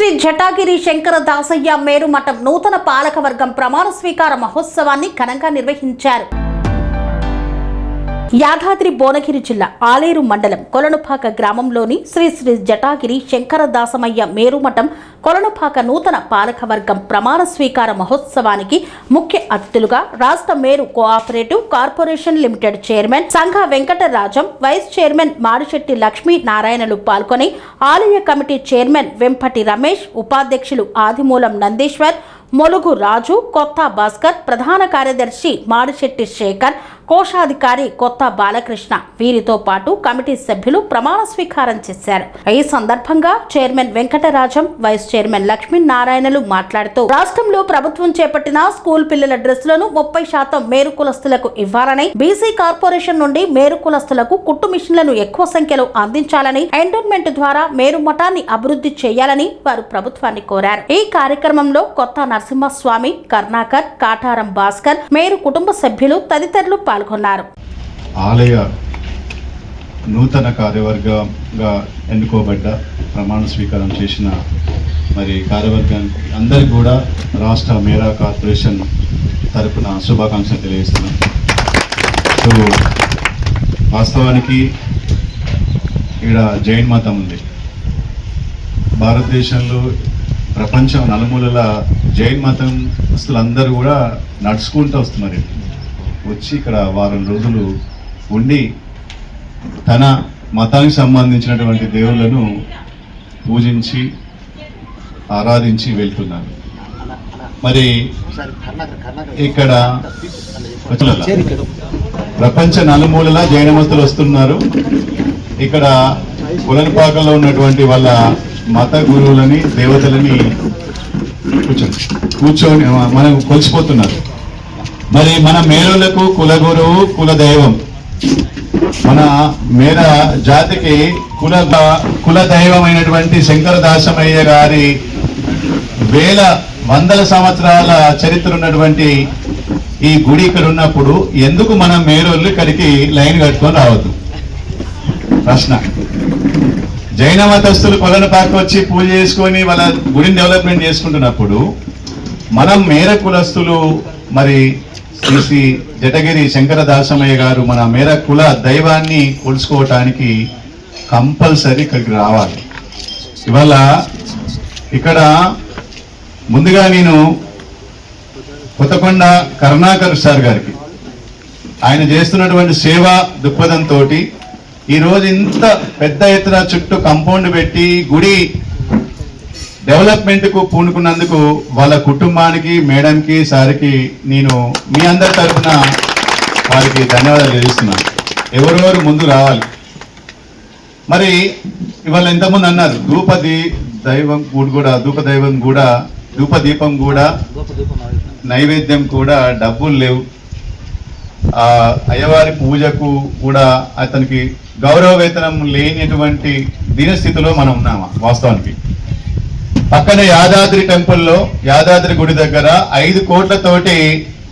శ్రీ జటాగిరి శంకర దాసయ్య మేరు మఠం నూతన పాలకవర్గం ప్రమాణ స్వీకార మహోత్సవాన్ని ఘనంగా నిర్వహించారు. యాదాద్రి భువనగిరి జిల్లా ఆలేరు మండలం కొలనుపాక గ్రామంలోని శ్రీ శ్రీ జటాగిరి శంకర దాసమయ్య మేరుమఠం కొలనుపాక నూతన పాలకవర్గం ప్రమాణ స్వీకార మహోత్సవానికి ముఖ్య అతిథులుగా రాష్ట్ర మేరు కోఆపరేటివ్ కార్పొరేషన్ లిమిటెడ్ చైర్మన్ సంఘ వెంకటరాజం, వైస్ చైర్మన్ మాడిశెట్టి లక్ష్మీ నారాయణలు పాల్గొని ఆలయ కమిటీ చైర్మన్ వెంపటి రమేష్, ఉపాధ్యక్షులు ఆదిమూలం నందీశ్వర్, మొలుగు రాజు, కొత్త భాస్కర్, ప్రధాన కార్యదర్శి మాడిశెట్టి శేఖర్, కోశాధికారి కొత్త బాలకృష్ణ వీరితో పాటు కమిటీ సభ్యులు ప్రమాణ స్వీకారం చేశారు. ఈ సందర్భంగా chairman Venkatarajam, vice chairman Lakshmi నారాయణలు మాట్లాడుతూ రాష్ట్రంలో ప్రభుత్వం చేపట్టిన స్కూల్ పిల్లల డ్రెస్సులను 30% మేరు కులస్తులకు ఇవ్వాలని, బీసీ కార్పొరేషన్ నుండి మేరు కులస్తులకు కుట్టు మిషన్లను ఎక్కువ సంఖ్యలో అందించాలని, ఎండోన్మెంట్ ద్వారా మేరు మఠాన్ని అభివృద్ధి చేయాలని వారు ప్రభుత్వాన్ని కోరారు. ఈ కార్యక్రమంలో కొత్త నరసింహస్వామి, కర్ణాకర్, కాటారం భాస్కర్, మేరు కుటుంబ సభ్యులు తదితరులు పాల్గొన్నారు. ఆలయ నూతన కార్యవర్గంగా ఎన్నుకోబడ్డ ప్రమాణ స్వీకారం చేసిన మరి కార్యవర్గానికి అందరికీ కూడా రాష్ట్ర మేరా కార్పొరేషన్ తరపున శుభాకాంక్షలు తెలియజేస్తున్నాం. సో వాస్తవానికి ఇక్కడ జైన్ మతం ఉంది. భారతదేశంలో ప్రపంచం నలుమూలల జైన్ మతస్థులందరూ కూడా నడుచుకుంటూ వస్తున్నారు. వచ్చి ఇక్కడ వారం రోజులు ఉండి తన మతానికి సంబంధించినటువంటి దేవుళ్ళను పూజించి ఆరాధించి వెళ్తున్నారు. మరి ఇక్కడ ప్రపంచ నలుమూలల జైన మతులు వస్తున్నారు. ఇక్కడ కొలనుపాకలో ఉన్నటువంటి వాళ్ళ మత గురువులని, దేవతలని కూర్చొని మనకు కొలిసిపోతున్నారు. మరి మన మేరులకు కులగురువు, కుల దైవం. మన మేర జాతికి కుల దైవమైనటువంటి శంకర దాసమయ్య గారి వందల సంవత్సరాల చరిత్ర ఉన్నటువంటి ఈ గుడి ఇక్కడ ఉన్నప్పుడు ఎందుకు మనం మేరోళ్ళు ఇక్కడికి లైన్ కట్టుకొని రావద్దు? ప్రశ్న. జైన మతస్థులు కొలనుపాక వచ్చి పూజ చేసుకొని వాళ్ళ గుడిని డెవలప్మెంట్ చేసుకుంటున్నప్పుడు మనం మేర కులస్తులు మరి శ్రీ జటగిరి శంకర దాసమయ్య గారు మన మేర కుల దైవాన్ని కొలుసుకోవటానికి కంపల్సరీ ఇక్కడికి రావాలి. ఇవాళ ఇక్కడ ముందుగా నేను కొత్తకొండ కరుణాకర్ సార్ గారికి ఆయన చేస్తున్నటువంటి సేవా దృక్పథంతో ఈరోజు ఇంత పెద్ద ఎత్తున చుట్టూ కాంపౌండ్ పెట్టి గుడి డెవలప్మెంట్కు పూనుకున్నందుకు వాళ్ళ కుటుంబానికి, మేడంకి, సార్కి నేను మీ అందరి తరఫున వారికి ధన్యవాదాలు తెలియజేస్తున్నాను. ఎవరెవరు ముందు రావాలి. మరి ఇవాళ ఎంతమంది అన్నారు ధూపదీపం కూడా నైవేద్యం కూడా డబ్బులు లేవు. అయ్యవారి పూజకు కూడా అతనికి గౌరవ వేతనం లేనటువంటి దీనస్థితిలో మనం ఉన్నామా? వాస్తవానికి పక్కన యాదాద్రి టెంపుల్లో, యాదాద్రి గుడి దగ్గర 5 కోట్లతోటి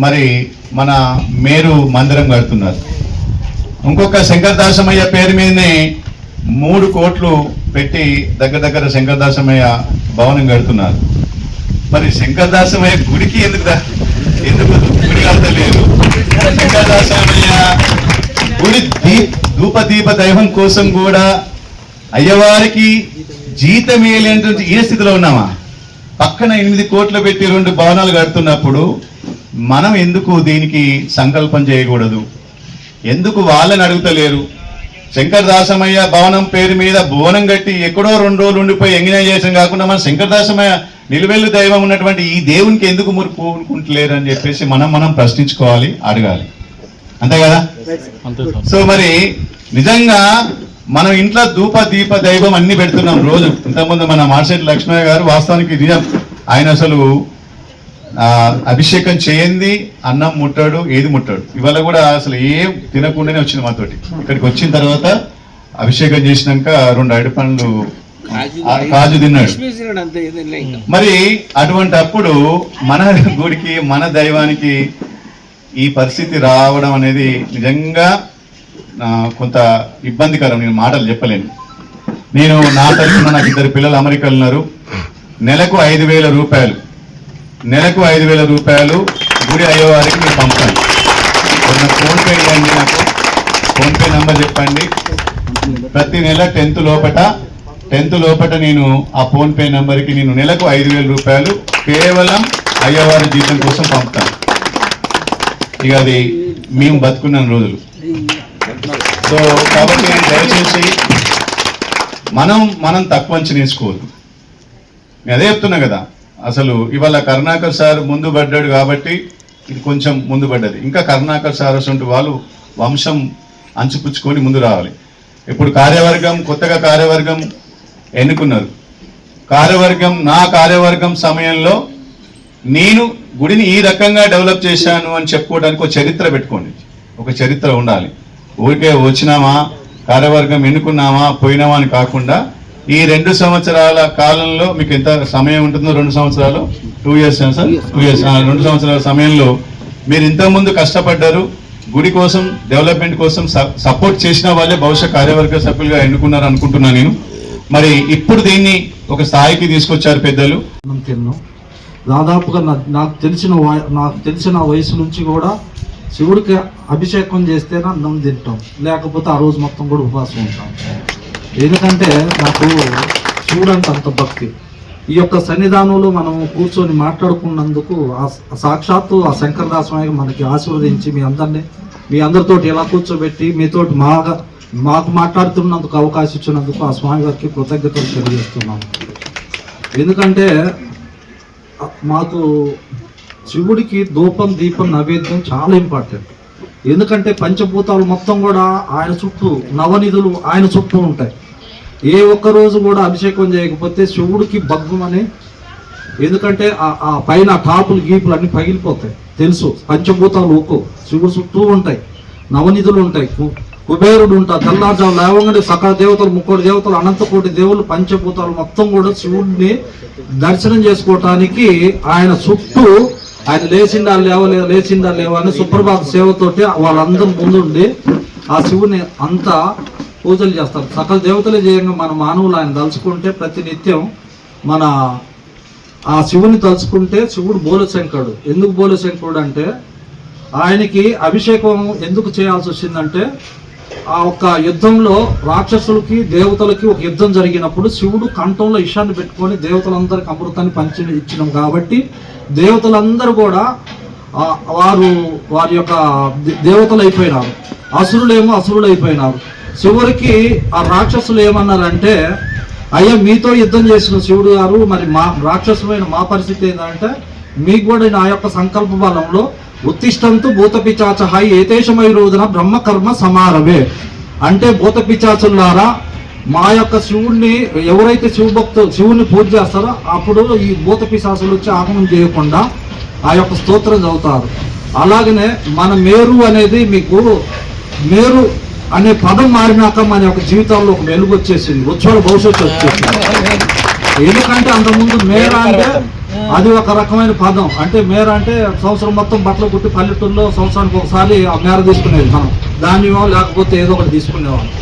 మరి మన మేరు మందిరం కడుతున్నారు. ఇంకొక శంకర దాసమయ్య పేరు మీదనే 3 కోట్లు పెట్టి దగ్గర శంకర దాసమయ్య భవనం కడుతున్నారు. మరి శంకర దాసమయ్య గుడికి ఎందుకు గుడి కడతలేదు? శంకర దాసమయ్య గుడి ధూపదీప దైవం కోసం కూడా అయ్యవారికి జీతం వేయలేనటువంటి ఏ స్థితిలో ఉన్నామా? పక్కన 8 కోట్లు పెట్టి 2 భవనాలు కడుతున్నప్పుడు మనం ఎందుకు దీనికి సంకల్పం చేయకూడదు? ఎందుకు వాళ్ళని అడుగుతలేరు? శంకర దాసమయ్య భవనం పేరు మీద భువనం కట్టి ఎక్కడో 2 రోజులు ఉండిపోయి ఎంగినైజేషన్ కాకుండా మన శంకర దాసమయ్య నిలువెల్లు దైవం ఉన్నటువంటి ఈ దేవునికి ఎందుకు మురుపుకుంటలేరు అని చెప్పేసి మనం ప్రశ్నించుకోవాలి, అడగాలి. అంతే కదా? సో మరి నిజంగా మనం ఇంట్లో దీప దైవం అన్ని పెడుతున్నాం రోజు. ఇంతకుముందు మన మాడిశెట్టి లక్ష్మయ్య గారు వాస్తవానికి నిజం, ఆయన అసలు అభిషేకం చేయంది అన్నం ముట్టాడు, ఏది ముట్టాడు. ఇవాళ కూడా అసలు ఏం తినకుండానే వచ్చింది మాతోటి. ఇక్కడికి వచ్చిన తర్వాత అభిషేకం చేసినాక 2 అరటి పండ్లు కాజు తిన్నాడు. మరి అటువంటి అప్పుడు మన గుడికి, మన దైవానికి ఈ పరిస్థితి రావడం అనేది నిజంగా కొంత ఇబ్బందికరం. నేను మాటలు చెప్పలేను. నేను నా తరఫున నాకు 2 పిల్లలు అమెరికాలో ఉన్నారు. నెలకు 5,000 రూపాయలు, నెలకు 5,000 రూపాయలు గుడి అయ్యేవారికి మీరు పంపండి. ఫోన్పే ఇవ్వండి, నాకు ఫోన్పే నంబర్ చెప్పండి. ప్రతి నెల 10th లోపట నేను ఆ ఫోన్పే నంబర్కి నేను నెలకు 5,000 రూపాయలు కేవలం అయ్యవారి జీతం కోసం పంపుతాను. ఇక అది మేము బతుకున్న రోజులు. సో కాబట్టి దయచేసి మనం తక్కువ అంచనేసుకోవద్దు. నేను అదే చెప్తున్నా కదా, అసలు ఇవాళ కరుణాకర్ సార్ ముందు పడ్డాడు కాబట్టి ఇది కొంచెం ముందు పడ్డది. ఇంకా కరుణాకర్ సార్ అసలు వాళ్ళు వంశం అంచుపుచ్చుకొని ముందు రావాలి. ఇప్పుడు కొత్తగా కార్యవర్గం ఎన్నుకున్నారు. నా కార్యవర్గం సమయంలో నేను గుడిని ఈ రకంగా డెవలప్ చేశాను అని చెప్పుకోవడానికి ఒక చరిత్ర పెట్టుకోండి. ఒక చరిత్ర ఉండాలి. ఊరికే వచ్చినామా, కార్యవర్గం ఎన్నుకున్నామా, పోయినామా అని కాకుండా ఈ 2 సంవత్సరాల కాలంలో మీకు ఎంత సమయం ఉంటుందో, 2 సంవత్సరాలు 2 years సార్ 2 years 2 సంవత్సరాల సమయంలో మీరు ఇంతకుముందు కష్టపడ్డారు. గుడి కోసం, డెవలప్మెంట్ కోసం సపోర్ట్ చేసిన వాళ్ళే భవిష్యత్ కార్యవర్గ సభ్యులుగా ఎన్నుకున్నారు అనుకుంటున్నా నేను. మరి ఇప్పుడు దీన్ని ఒక స్థాయికి తీసుకొచ్చారు పెద్దలు. దాదాపుగా నాకు తెలిసిన వయసు నుంచి కూడా శివుడికి అభిషేకం చేస్తేనే అన్నం తింటాం, లేకపోతే ఆ రోజు మొత్తం కూడా ఉపవాసం ఉంటాం. ఎందుకంటే నాకు శివుడు అంటే అంత భక్తి. ఈ యొక్క సన్నిధానంలో మనం కూర్చొని మాట్లాడుకున్నందుకు సాక్షాత్తు ఆ శంకరదాసమయ్య మనకి ఆశీర్వదించి మీ అందరితోటి ఎలా కూర్చోబెట్టి మీతోటి మాకు మాట్లాడుతున్నందుకు అవకాశం ఇచ్చినందుకు ఆ స్వామి వారికి కృతజ్ఞతలు తెలియజేస్తున్నాను. ఎందుకంటే మాకు శివుడికి ధూపం, దీపం, నైవేద్యం చాలా ఇంపార్టెంట్. ఎందుకంటే పంచభూతాలు మొత్తం కూడా ఆయన చుట్టూ, నవనిధులు ఆయన చుట్టూ ఉంటాయి. ఏ ఒక్క రోజు కూడా అభిషేకం చేయకపోతే శివుడికి బగ్గుమని, ఎందుకంటే ఆ పైన టాపులు గీపులు అన్ని పగిలిపోతాయి. తెలుసు, పంచభూతాలు ఊకు శివుడు చుట్టూ ఉంటాయి, నవనిధులు ఉంటాయి, కుబేరుడు ఉంటాడు. తెల్లారుజాము లేవగానే సకల దేవతలు, 30 దేవతలు, అనంతకోటి దేవుళ్ళు, పంచభూతాలు మొత్తం కూడా శివుడిని దర్శనం చేసుకోవటానికి ఆయన చుట్టూ, ఆయన లేచిండా లేవా అని సుప్రభాత సేవతోటి వాళ్ళందరూ ముందుండి ఆ శివుని అంతా పూజలు చేస్తారు. సకల దేవతలే చేయంగా మన మానవులు ఆయన తలుచుకుంటే ప్రతినిత్యం మన ఆ శివుని తలుచుకుంటే శివుడు బోలశంకరుడు. ఎందుకు బోలశంకరుడు అంటే ఆయనకి అభిషేకం ఎందుకు చేయాల్సి వచ్చిందంటే ఆ ఒక్క యుద్ధంలో రాక్షసులకి దేవతలకి ఒక యుద్ధం జరిగినప్పుడు శివుడు కంఠంలో ఇషాన్ని పెట్టుకొని దేవతలందరికీ అమృతాన్ని పంచి ఇచ్చినాం కాబట్టి దేవతలందరూ కూడా వారి యొక్క దేవతలు అయిపోయినారు, అసురులు అయిపోయినారు. చివరికి ఆ రాక్షసులు ఏమన్నారంటే, అయ్యా మీతో యుద్ధం చేసిన శివుడు గారు, మరి మా రాక్షసులైన మా పరిస్థితి ఏంటంటే మీకు కూడా నా యొక్క సంకల్ప బలంలో ఉత్తిష్టంతు భూత పిచాచ ఏతేషమై రోజున బ్రహ్మకర్మ సమారవే అంటే, భూత పిచాచులారా మా యొక్క శివుడిని ఎవరైతే శివుని పూజ చేస్తారో అప్పుడు ఈ భూత పిశాచులు వచ్చి ఆగమనం చేయకుండా ఆ యొక్క స్తోత్రం చదువుతారు. అలాగనే మన మేరు అనేది, మీకు మేరు అనే పదం మారినాక మన యొక్క జీవితాల్లో ఒక వెలుగు వచ్చేసింది, ఉజ్వల భవిష్యత్తు వచ్చేసింది. ఎందుకంటే అంతకుముందు మేర అంటే అది ఒక రకమైన పదం. అంటే మేర అంటే సంవత్సరం మొత్తం బట్టలు కుట్టి పల్లెటూరులో సంవత్సరానికి ఒకసారి ఆ మేర తీసుకునేది మనం, ధాన్యం లేకపోతే ఏదో ఒకటి తీసుకునేవాళ్ళం.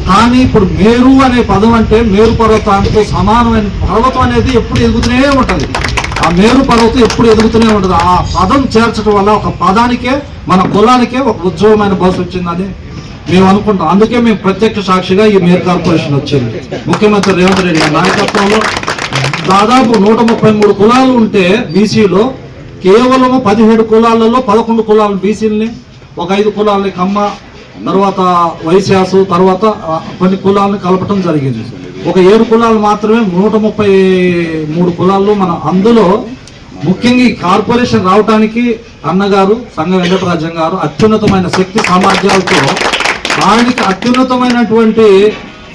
కానీ ఇప్పుడు మేరు అనే పదం అంటే మేరు పర్వతానికి సమానమైన పర్వతం అనేది ఎప్పుడు ఎదుగుతూనే ఉంటుంది. ఆ మేరు పర్వతం ఎప్పుడు ఎదుగుతూనే ఉంటుంది. ఆ పదం చేర్చడం వల్ల ఒక పదానికే, మన కులానికే ఒక ఉజ్వలమైన భవిష్యత్తు వచ్చిందని మేము అనుకుంటాం. అందుకే మేము ప్రత్యక్ష సాక్షిగా ఈ మేరు కార్పొరేషన్ వచ్చింది. ముఖ్యమంత్రి రేవంత్ రెడ్డి గారి నాయకత్వంలో దాదాపు 133 కులాలు ఉంటే బీసీలో కేవలం 17 కులాలలో 11 కులాలు బీసీలని, ఒక 5 కులాలని కమ్మ, తర్వాత వైశ్యాసు, తర్వాత కొన్ని కులాలను కలపటం జరిగింది. ఒక 7 కులాలు మాత్రమే 133 కులాల్లో మన. అందులో ముఖ్యంగా ఈ కార్పొరేషన్ రావడానికి అన్నగారు సంగ వెంకటరాజం గారు అత్యున్నతమైన శక్తి సామర్థ్యాలతో, ఆయనకి అత్యున్నతమైనటువంటి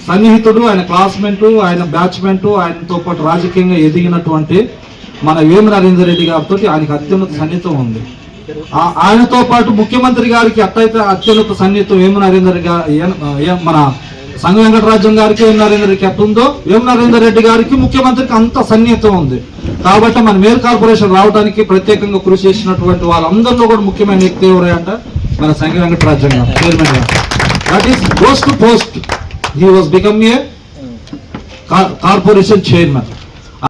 సన్నిహితుడు, ఆయన క్లాస్మేట్, ఆయన బ్యాచ్మెంట్, ఆయనతో పాటు రాజకీయంగా ఎదిగినటువంటి మన వేమి నరేందర్ రెడ్డి గారితో ఆయనకి అత్యున్నత సన్నిహితం ఉంది. ఆయనతో పాటు ముఖ్యమంత్రి గారికి అట్టయితే అత్యున్నత సన్నిహితం వేమి నరేందర్ మన సంగ వెంకటరాజం గారికి వేమి నరేందర్ రెడ్డికి ఎట్టుందో వేమి నరేందర్ రెడ్డి గారికి ముఖ్యమంత్రికి అంత సన్నిహితం ఉంది. కాబట్టి మన మేయర్ కార్పొరేషన్ రావడానికి ప్రత్యేకంగా కృషి చేసినటువంటి వాళ్ళందరిలో కూడా ముఖ్యమైన వ్యక్తి ఎవరంటే మన సంగ వెంకటరాజం గారు, చైర్మన్ గారు. That is goes to post. He was become a corporation chairman.